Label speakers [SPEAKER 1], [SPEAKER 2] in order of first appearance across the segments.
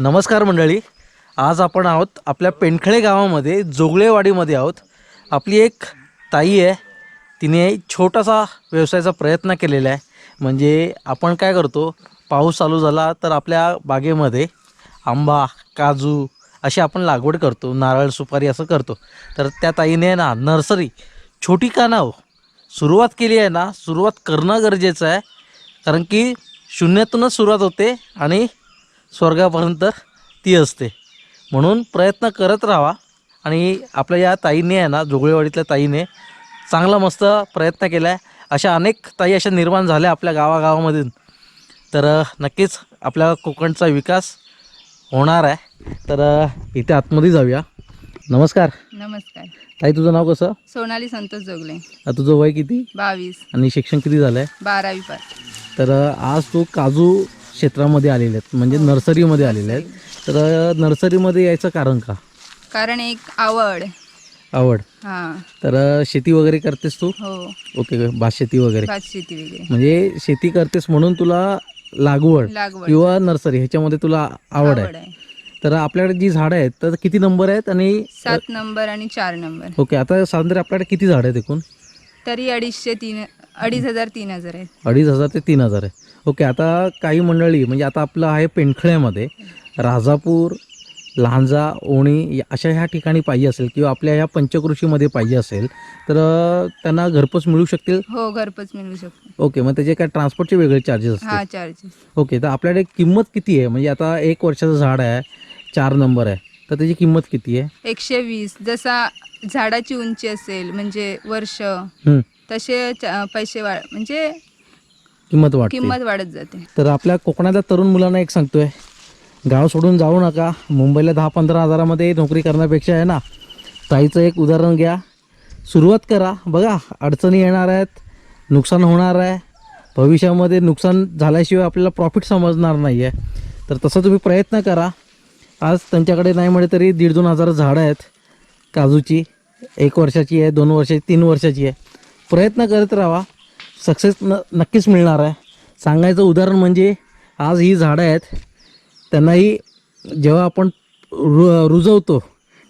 [SPEAKER 1] नमस्कार मंडळी, आज आपण आहोत आपल्या पेंडखळे गावामध्ये जोगळेवाडीमध्ये आहोत। आपली एक ताई आहे, तिने छोटासा व्यवसायाचा प्रयत्न केलेला आहे। म्हणजे आपण काय करतो, पाऊस चालू झाला तर आपल्या बागेमध्ये आंबा, काजू अशी आपण लागवड करतो, नारळ, सुपारी असं करतो। तर त्या ताईने ना नर्सरी छोटी का ना हो सुरुवात केली आहे ना। सुरुवात करणं गरजेचं आहे, कारण की शून्यातूनच सुरुवात होते आणि स्वर्गापर्यंत ती असते। म्हणून प्रयत्न करत राहा। आणि आपल्या या ताईने आहे ना, जोगळेवाडीतल्या ताईने चांगला मस्त प्रयत्न केला आहे। अशा अनेक ताई अशा निर्माण झाल्या आपल्या गावागावामधून। तर नक्कीच आपल्या कोकणचा विकास होणार आहे। तर इथे आतमध्ये जाऊया। नमस्कार
[SPEAKER 2] नमस्कार
[SPEAKER 1] ताई, तुझं नाव कसं?
[SPEAKER 2] सोनाली संतोष जोगले।
[SPEAKER 1] तुझं वय किती
[SPEAKER 2] 22
[SPEAKER 1] आणि शिक्षण किती झालं आहे?
[SPEAKER 2] 12वी पास।
[SPEAKER 1] तर आज तू काजू क्षेत्रामध्ये आलेले आहेत, म्हणजे नर्सरीमध्ये आलेले आहेत। तर नर्सरीमध्ये यायचं कारण का?
[SPEAKER 2] कारण एक आवड।
[SPEAKER 1] आवड।
[SPEAKER 2] हां
[SPEAKER 1] तर शेती वगैरे करतेस तू?
[SPEAKER 2] हो,
[SPEAKER 1] ओके, भात शेती वगैरे
[SPEAKER 2] भात शेती वगैरे
[SPEAKER 1] म्हणजे शेती करतेस म्हणून तुला लागवड किंवा नर्सरी ह्याच्यामध्ये तुला आवड आहे। तर आपल्याकडे जी झाडं आहेत तर किती नंबर आहेत? आणि
[SPEAKER 2] 7 नंबर आणि 4 नंबर।
[SPEAKER 1] ओके, आता साधारण आपल्याकडे किती झाडं आहेत एकूण?
[SPEAKER 2] तरी 2,500 3,000 आहेत।
[SPEAKER 1] 2,500 ते 3,000 आहे। ओके, आता काही मंडळी म्हणजे आता आपलं आहे पेंडखळ्यामध्ये राजापूर, लांजा, ओणी अशा ह्या ठिकाणी पाहिजे असेल किंवा आपल्या ह्या पंचकृषीमध्ये पाहिजे असेल तर त्यांना घरपोच मिळू शकतील?
[SPEAKER 2] हो, घरपोच मिळू शकतो।
[SPEAKER 1] ओके, मग त्याचे काय ट्रान्सपोर्टचे वेगळे चार्जेस असतील?
[SPEAKER 2] हां, चार्जेस।
[SPEAKER 1] ओके, तर आपल्याकडे किंमत किती आहे? म्हणजे आता 1 वर्षाचं झाड आहे, 4 नंबर आहे, तर त्याची किंमत किती आहे?
[SPEAKER 2] 120। जसा झाडाची उंची असेल म्हणजे वर्ष तसे पैसे म्हणजे
[SPEAKER 1] किंमत
[SPEAKER 2] वाढत जाते।
[SPEAKER 1] तर आपल्या कोकणातल्या तरुण मुलांना एक सांगतोय, गाव सोडून जाऊ नका। मुंबईला 10-15 हजारामध्ये नोकरी करण्यापेक्षा आहे ना, ताईचं एक उदाहरण घ्या, सुरुवात करा। बघा, अडचणी येणार आहेत, नुकसान होणार आहे, भविष्यामध्ये नुकसान झाल्याशिवाय आपल्याला प्रॉफिट समजणार नाही आहे। तर तसं तुम्ही प्रयत्न करा। आज त्यांच्याकडे नाही म्हणे तरी 1,500-2 हजार झाडं आहेत काजूची। 1 वर्षाची आहे, 2 वर्षाची, 3 वर्षाची आहे। प्रयत्न करत राहा, सक्सेस नक्कीच मिळणार आहे। सांगायचं उदाहरण म्हणजे आज ही झाडं आहेत, त्यांनाही जेव्हा आपण रुजवतो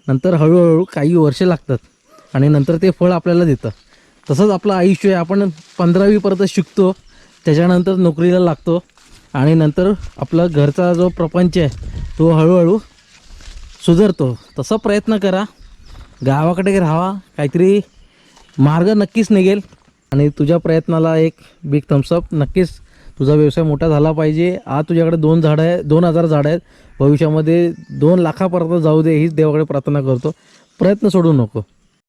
[SPEAKER 1] नंतर हळूहळू काही वर्षे लागतात आणि नंतर ते फळ आपल्याला देतं। तसंच आपलं आयुष्य आहे, आपण 15वीपर्यंत शिकतो, त्याच्यानंतर नोकरीला लागतो आणि नंतर आपला घरचा जो प्रपंच आहे तो हळूहळू सुधारतो। तसं प्रयत्न करा, गावाकडे राहा, काहीतरी मार्ग नक्कीच निघेल। आणि तुझ्या प्रयत्नाला एक बिग थम्सअप। नक्कीच तुझा व्यवसाय मोठा झाला पाहिजे। आज तुझ्याकडे 2 झाडं आहे, 2,000 झाडं आहेत, भविष्यामध्ये 2 लाखापर्यंत जाऊ दे हीच देवाकडे प्रार्थना करतो। प्रयत्न सोडू नको।